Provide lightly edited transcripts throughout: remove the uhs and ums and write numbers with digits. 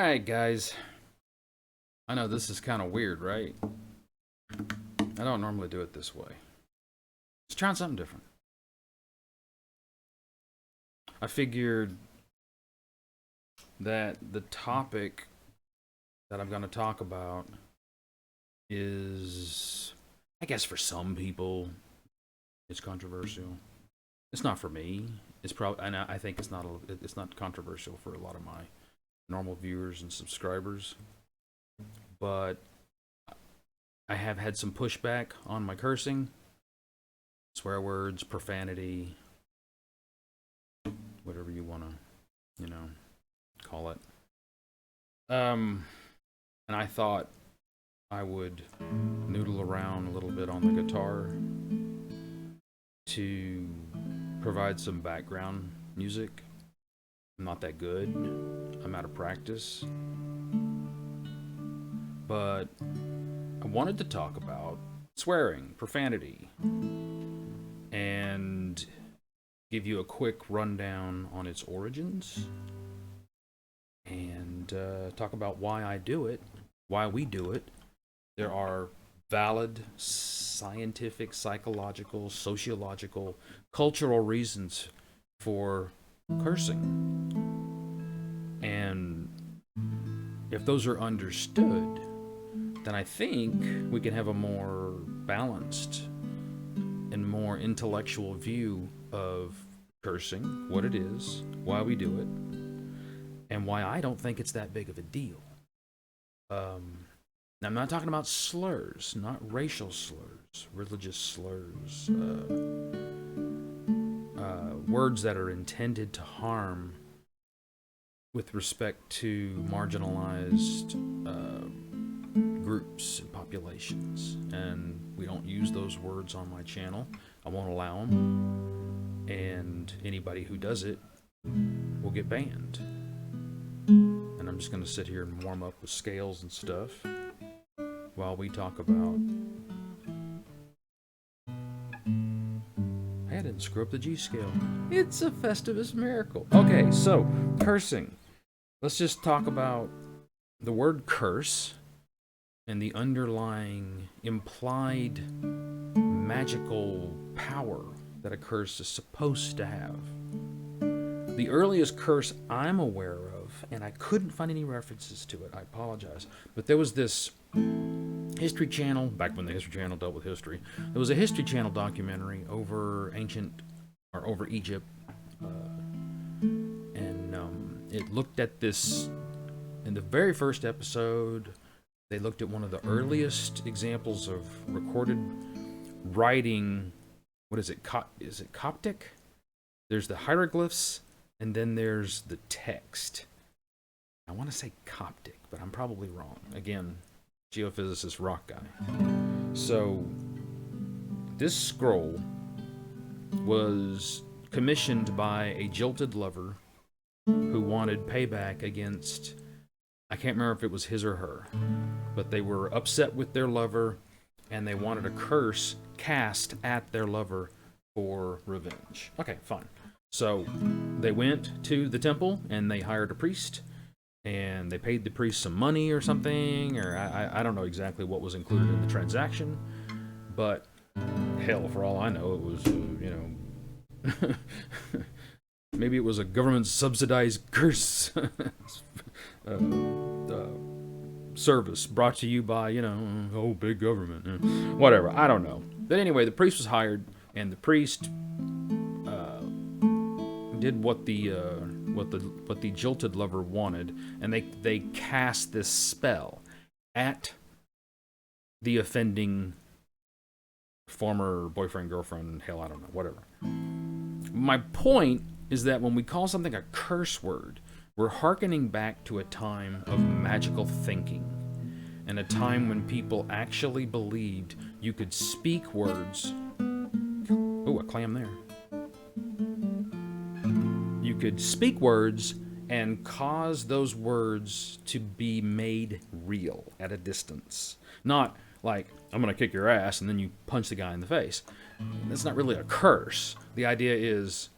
Alright, guys. I know this is kind of weird, right? I don't normally do it this way. Let's try something different. I figured that the topic that I'm going to talk about is, I guess for some people, it's controversial. It's not for me. It's probably, and I think it's not controversial for a lot of my normal viewers and subscribers. But I have had some pushback on my cursing, swear words, profanity, whatever you want to, call it. And I thought I would noodle around a little bit on the guitar to provide some background music. I'm not that good. I'm out of practice. But I wanted to talk about swearing, profanity, and give you a quick rundown on its origins, and talk about why I do it, why we do it. There are valid scientific, psychological, sociological, cultural reasons for cursing. And if those are understood, then I think we can have a more balanced and more intellectual view of cursing, what it is, why we do it, and why I don't think it's that big of a deal. Now, I'm not talking about slurs, not racial slurs, religious slurs, words that are intended to harm with respect to marginalized groups and populations. And we don't use those words on my channel. I won't allow them. And anybody who does it will get banned. And I'm just going to sit here and warm up with scales and stuff while we talk about... I didn't screw up the G scale. It's a Festivus miracle. Okay, so cursing. Let's just talk about the word curse and the underlying implied magical power that a curse is supposed to have. The earliest curse I'm aware of, and I couldn't find any references to it, I apologize, but there was this History Channel, back when the History Channel dealt with history, there was a History Channel documentary over over Egypt, and it looked at this, in the very first episode, they looked at one of the earliest examples of recorded writing. What is it? Is it Coptic? There's the hieroglyphs, and then there's the text. I want to say Coptic, but I'm probably wrong. Again, geophysicist rock guy. So this scroll was commissioned by a jilted lover who wanted payback against, I can't remember if it was his or her, but they were upset with their lover and they wanted a curse cast at their lover for revenge. Okay, fine. So they went to the temple and they hired a priest, and they paid the priest some money or something, or I don't know exactly what was included in the transaction, but hell, for all I know, it was, maybe it was a government subsidized curse service brought to you by, big government, whatever, I don't know. But anyway, the priest was hired, and the priest did what the jilted lover wanted, and they cast this spell at the offending former boyfriend, girlfriend, hell, I don't know, whatever. My point is that when we call something a curse word, we're hearkening back to a time of magical thinking, and a time when people actually believed you could speak words. Oh, a clam there. You could speak words and cause those words to be made real at a distance. Not like, I'm going to kick your ass, and then you punch the guy in the face. That's not really a curse. The idea is,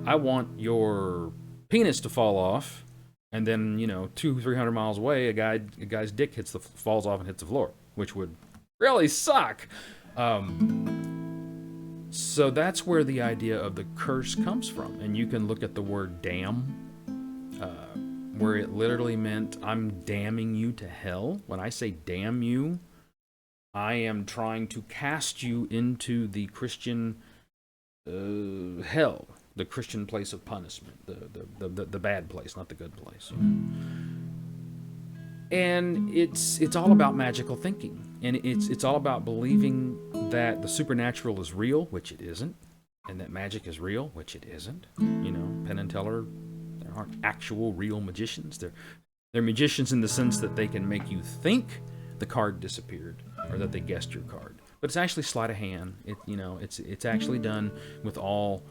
I want your penis to fall off, and then 200-300 miles away, a guy's dick falls off and hits the floor, which would really suck. So that's where the idea of the curse comes from, and you can look at the word damn, where it literally meant I'm damning you to hell. When I say damn you, I am trying to cast you into the Christian hell, the Christian place of punishment, the bad place, not the good place. And it's all about magical thinking, and it's all about believing that the supernatural is real, which it isn't, and that magic is real, which it isn't. Penn and Teller, they aren't actual real magicians. They're magicians in the sense that they can make you think the card disappeared or that they guessed your card, but it's actually sleight of hand. It's actually done with all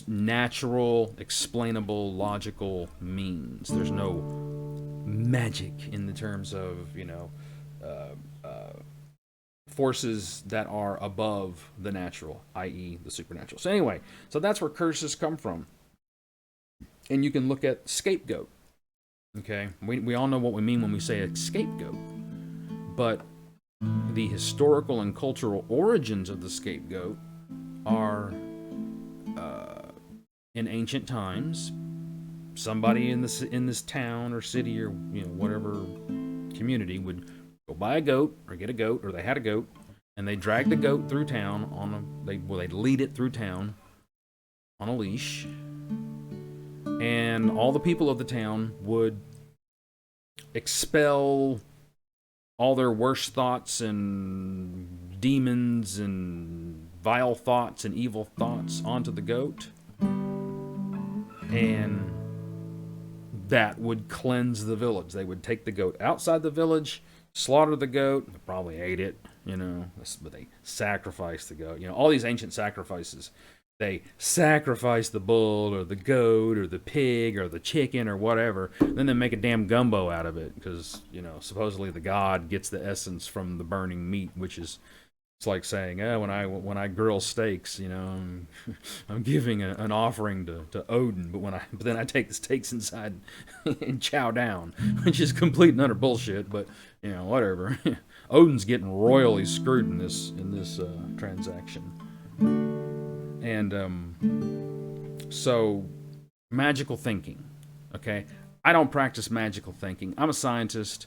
natural, explainable, logical means. There's no magic in the terms of forces that are above the natural, i.e. the supernatural. So anyway, that's where curses come from. And you can look at scapegoat. Okay, we all know what we mean when we say a scapegoat, but the historical and cultural origins of the scapegoat are in ancient times. Somebody in this town or city or whatever community would go buy a goat or get a goat, or they had a goat, and they dragged the goat through town they'd lead it through town on a leash, and all the people of the town would expel all their worst thoughts and demons and vile thoughts and evil thoughts onto the goat, and that would cleanse the village. They would take the goat outside the village, slaughter the goat, they probably ate it, but they sacrificed the goat. All these ancient sacrifices, they sacrifice the bull or the goat or the pig or the chicken or whatever, then they make a damn gumbo out of it because, supposedly the god gets the essence from the burning meat, which is, it's like saying, when I grill steaks, I'm giving an offering to Odin, but then I take the steaks inside and chow down, which is complete and utter bullshit. But whatever. Odin's getting royally screwed in this transaction, and so magical thinking. Okay, I don't practice magical thinking. I'm a scientist.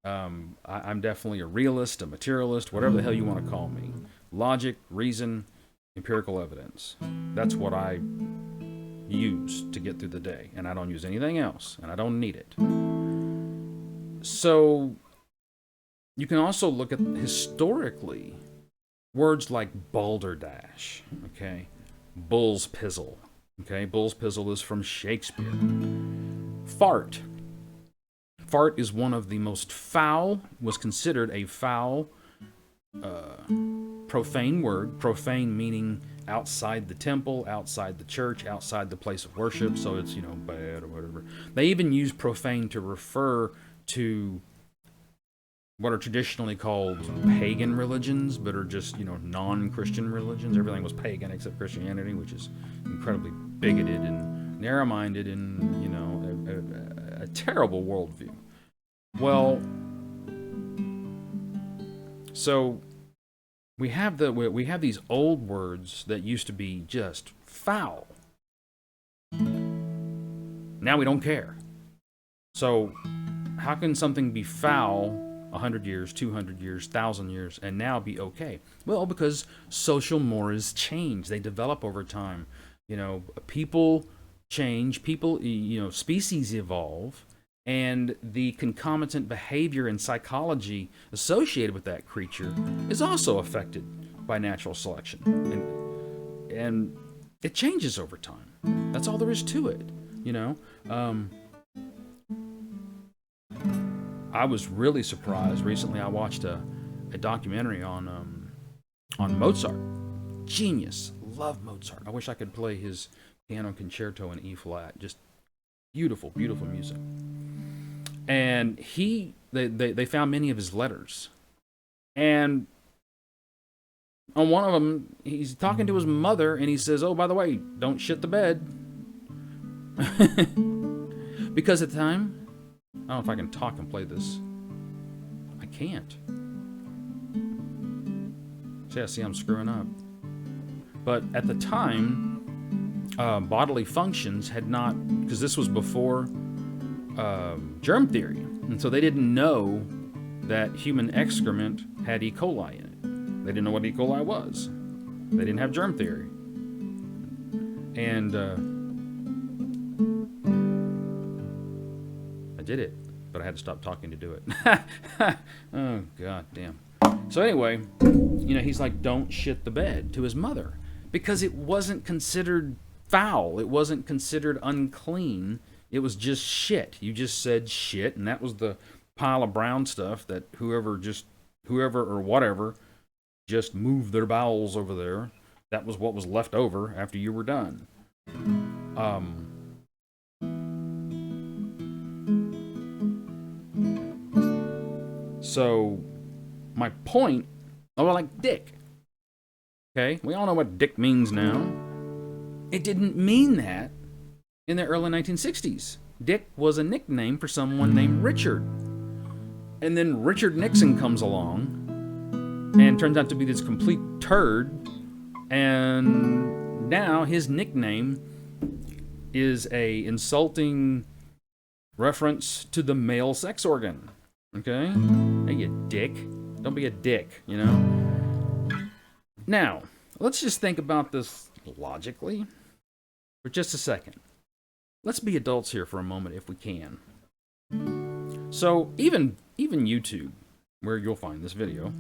I'm definitely a realist, a materialist, whatever the hell you want to call me. Logic, reason, empirical evidence. That's what I use to get through the day. And I don't use anything else, and I don't need it. So, you can also look at historically words like balderdash, okay? Bull's pizzle, okay? Bull's pizzle is from Shakespeare. Fart. Fart is one of the most was considered a foul, profane word. Profane meaning outside the temple, outside the church, outside the place of worship, so it's, bad or whatever. They even use profane to refer to what are traditionally called pagan religions, but are just, non-Christian religions. Everything was pagan except Christianity, which is incredibly bigoted and narrow-minded and, a terrible worldview. Well, so we have these old words that used to be just foul. Now we don't care. So how can something be foul 100 years, 200 years, 1,000 years, and now be okay? Well, because social mores change. They develop over time. People change. People, species evolve. And the concomitant behavior and psychology associated with that creature is also affected by natural selection. And it changes over time. That's all there is to it, I was really surprised. Recently I watched a documentary on Mozart. Genius. Love Mozart. I wish I could play his piano concerto in E flat. Just beautiful, beautiful music. And they found many of his letters. And on one of them, he's talking to his mother, and he says, "Oh, by the way, don't shit the bed." Because at the time, I don't know if I can talk and play this. I can't. See, I'm screwing up. But at the time, bodily functions had not, because this was before germ theory, and so they didn't know that human excrement had E. coli in it. They didn't know what E. coli was. They didn't have germ theory. And I did it, but I had to stop talking to do it. Oh, god damn. So anyway, he's like, don't shit the bed to his mother, because it wasn't considered foul. It wasn't considered unclean. It was just shit. You just said shit, and that was the pile of brown stuff that whoever or whatever just moved their bowels over there. That was what was left over after you were done. So my point, like dick. Okay, we all know what dick means now. It didn't mean that in the early 1960s. Dick was a nickname for someone named Richard. And then Richard Nixon comes along and turns out to be this complete turd. And now his nickname is a insulting reference to the male sex organ. Okay? Hey, you dick. Don't be a dick, Now, let's just think about this logically for just a second. Let's be adults here for a moment if we can. So, even YouTube, where you'll find this video,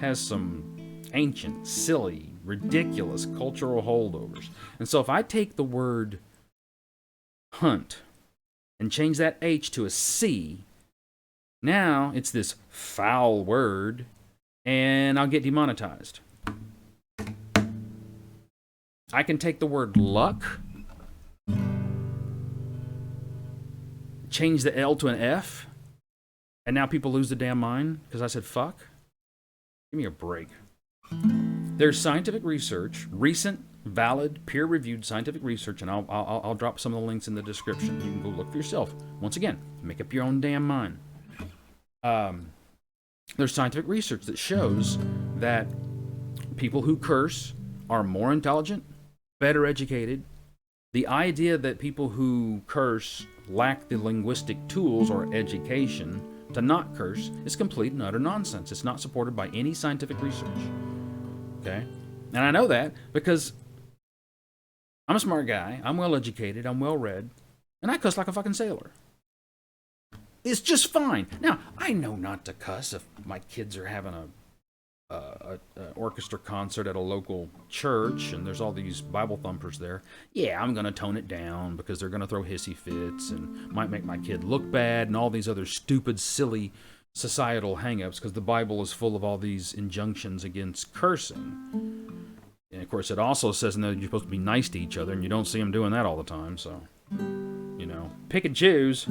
has some ancient, silly, ridiculous cultural holdovers. And so if I take the word hunt and change that H to a C, now it's this foul word, and I'll get demonetized. I can take the word luck, change the L to an F, and now people lose their damn mind because I said fuck. Give me a break. There's scientific research, recent, valid, peer-reviewed scientific research, and I'll drop some of the links in the description. You can go look for yourself. Once again, make up your own damn mind. There's scientific research that shows that people who curse are more intelligent, better educated. The idea that people who curse lack the linguistic tools or education to not curse is complete and utter nonsense. It's not supported by any scientific research. Okay? And I know that because I'm a smart guy, I'm well educated, I'm well read, and I cuss like a fucking sailor. It's just fine. Now, I know not to cuss if my kids are having a orchestra concert at a local church and there's all these Bible thumpers there. Yeah, I'm going to tone it down because they're going to throw hissy fits and might make my kid look bad and all these other stupid, silly societal hang-ups because the Bible is full of all these injunctions against cursing. And of course, it also says that you're supposed to be nice to each other, and you don't see them doing that all the time, so, pick and choose.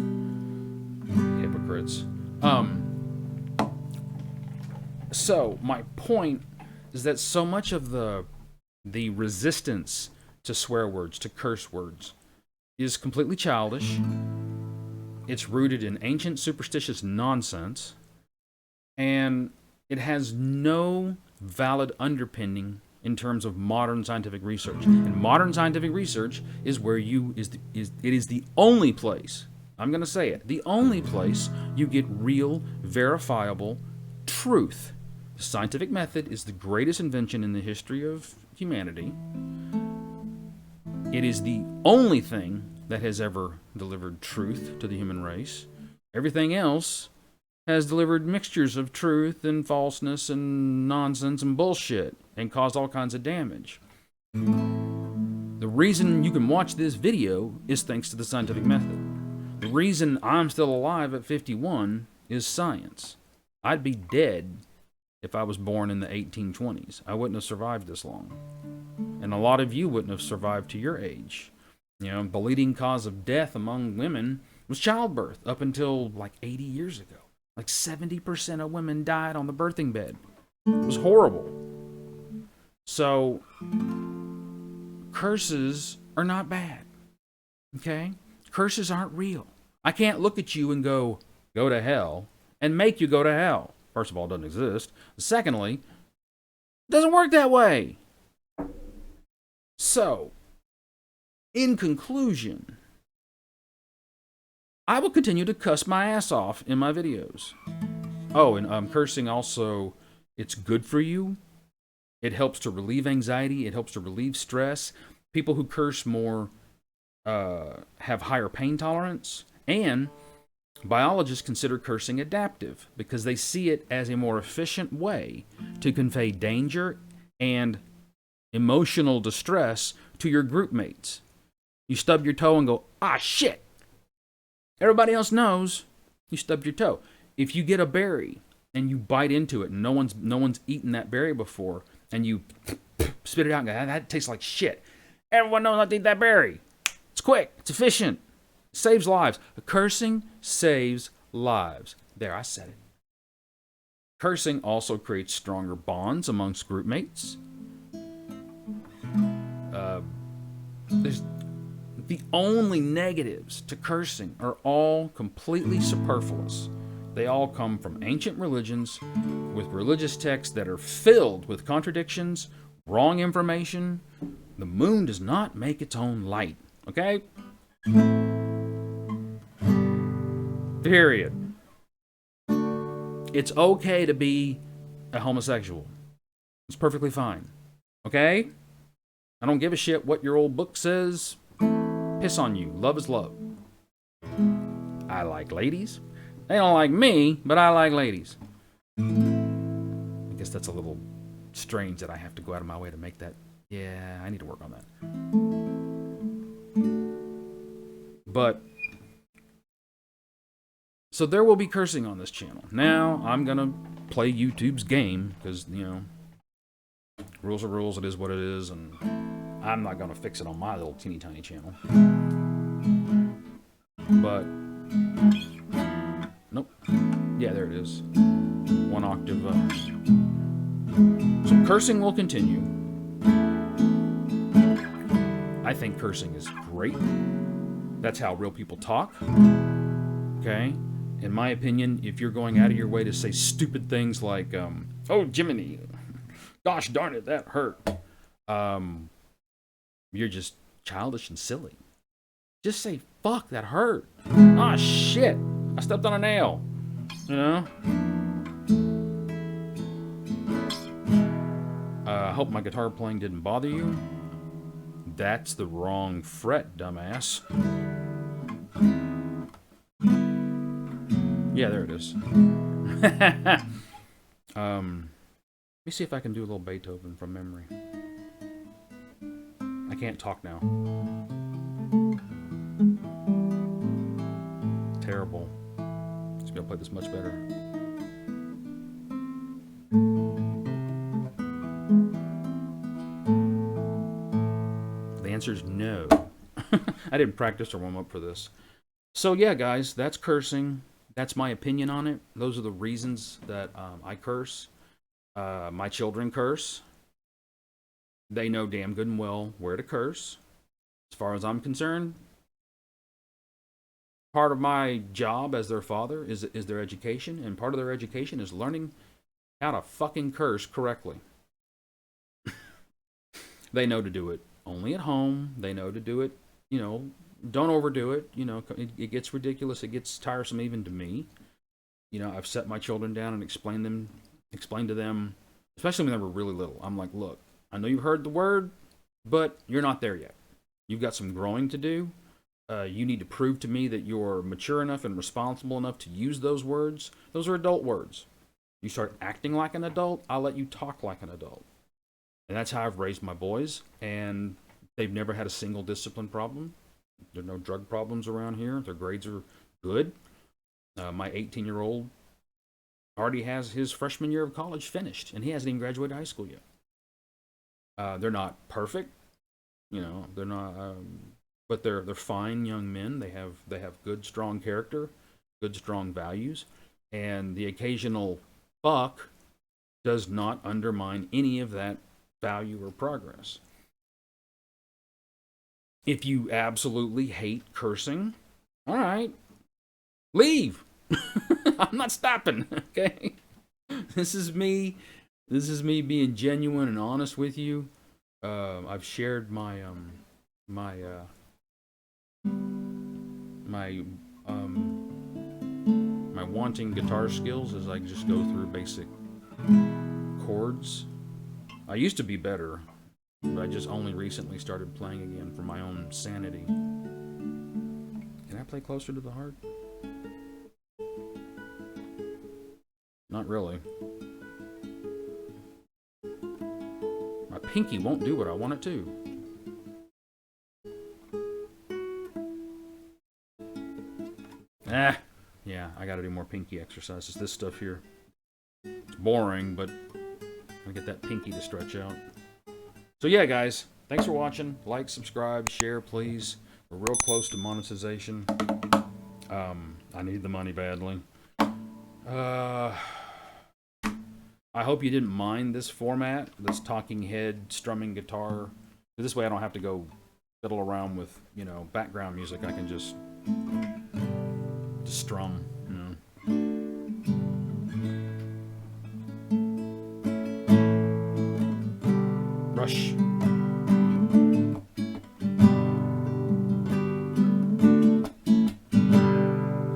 Hypocrites. So, my point is that so much of the resistance to swear words, to curse words, is completely childish. It's rooted in ancient superstitious nonsense, and it has no valid underpinning in terms of modern scientific research. And modern scientific research is where it is the only place, I'm going to say it, the only place you get real, verifiable truth. The scientific method is the greatest invention in the history of humanity. It is the only thing that has ever delivered truth to the human race. Everything else has delivered mixtures of truth and falseness and nonsense and bullshit and caused all kinds of damage. The reason you can watch this video is thanks to the scientific method. The reason I'm still alive at 51 is science. I'd be dead if I was born in the 1820s. I wouldn't have survived this long. And a lot of you wouldn't have survived to your age. The leading cause of death among women was childbirth up until like 80 years ago. Like 70% of women died on the birthing bed. It was horrible. So, curses are not bad. Okay? Curses aren't real. I can't look at you and go to hell, and make you go to hell. First of all, it doesn't exist. Secondly, it doesn't work that way. So, in conclusion, I will continue to cuss my ass off in my videos. Oh, and cursing also, it's good for you. It helps to relieve anxiety. It helps to relieve stress. People who curse more have higher pain tolerance. And biologists consider cursing adaptive because they see it as a more efficient way to convey danger and emotional distress to your group mates. You stub your toe and go, ah, shit. Everybody else knows you stubbed your toe. If you get a berry and you bite into it and no one's eaten that berry before, and you spit it out and go, that tastes like shit. Everyone knows not to eat that berry. It's quick. It's efficient. It saves lives. Cursing saves lives. There, I said it. Cursing also creates stronger bonds amongst group mates. There's the only negatives to cursing are all completely superfluous. They all come from ancient religions with religious texts that are filled with contradictions, wrong information. The moon does not make its own light, okay? Period. It's okay to be a homosexual. It's perfectly fine, okay? I don't give a shit what your old book says. Piss on you. Love is love. I like ladies. They don't like me, but I like ladies. I guess that's a little strange that I have to go out of my way to make that. Yeah, I need to work on that. But, so there will be cursing on this channel. Now, I'm going to play YouTube's game, because, you know, rules are rules, it is what it is, and I'm not going to fix it on my little teeny tiny channel. But, nope. Yeah, there it is. One octave up. So cursing will continue. I think cursing is great. That's how real people talk. Okay? In my opinion, if you're going out of your way to say stupid things like, oh, Jiminy, gosh darn it, that hurt. You're just childish and silly. Just say, fuck, that hurt. Ah, shit, I stepped on a nail. You know? I hope my guitar playing didn't bother you. That's the wrong fret, dumbass. Yeah, there it is. Let me see if I can do a little Beethoven from memory. I can't talk now. Terrible. Just be able to play this much better. The answer is no. I didn't practice or warm up for this. So yeah, guys, that's cursing. That's my opinion on it. Those are the reasons that I curse. My children curse. They know damn good and well where to curse. As far as I'm concerned, part of my job as their father is their education, and part of their education is learning how to fucking curse correctly. They know to do it only at home. They know to do it, you know, don't overdo it. You know, it gets ridiculous. It gets tiresome even to me. You know, I've set my children down and explained to them, especially when they were really little. I'm like, look, I know you've heard the word, but you're not there yet. You've got some growing to do. You need to prove to me that you're mature enough and responsible enough to use those words. Those are adult words. You start acting like an adult, I'll let you talk like an adult. And that's how I've raised my boys, and they've never had a single discipline problem. There are no drug problems around here. Their grades are good. My 18-year-old already has his freshman year of college finished, and he hasn't even graduated high school yet. They're not perfect, you know. They're not, but they're fine young men. They have good, strong character, good, strong values, and the occasional fuck does not undermine any of that value or progress. If you absolutely hate cursing, all right, leave. I'm not stopping, okay? This is me being genuine and honest with you. I've shared my my wanting guitar skills as I just go through basic chords. I used to be better, but I just only recently started playing again for my own sanity. Can I play closer to the heart? Not really. My pinky won't do what I want it to. Yeah, I gotta do more pinky exercises. This stuff here, it's boring, but I get that pinky to stretch out. So yeah, guys, thanks for watching. Like, subscribe, share, please. We're real close to monetization. I need the money badly. I hope you didn't mind this format, this talking head strumming guitar. This way I don't have to go fiddle around with, you know, background music. I can just strum, you know. Rush.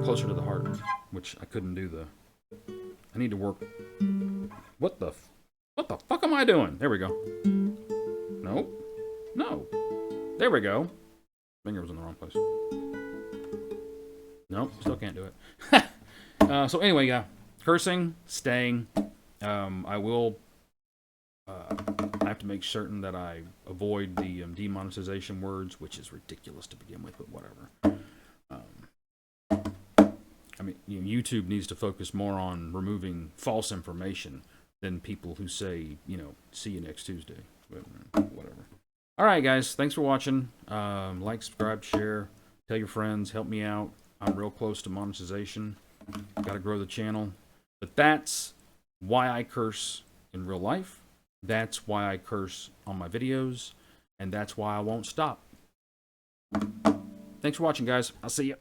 Closer to the heart, which I couldn't do the... I need to work... What the fuck am I doing? There we go. No. No. There we go. Finger was in the wrong place. Nope, still can't do it. So anyway, yeah. Cursing, staying. I will... I have to make certain that I avoid the demonetization words, which is ridiculous to begin with, but whatever. I mean, you know, YouTube needs to focus more on removing false information than people who say, you know, see you next Tuesday. But, whatever. All right, guys. Thanks for watching. Like, subscribe, share, tell your friends, help me out. I'm real close to monetization. Got to grow the channel. But that's why I curse in real life. That's why I curse on my videos. And that's why I won't stop. Thanks for watching, guys. I'll see you.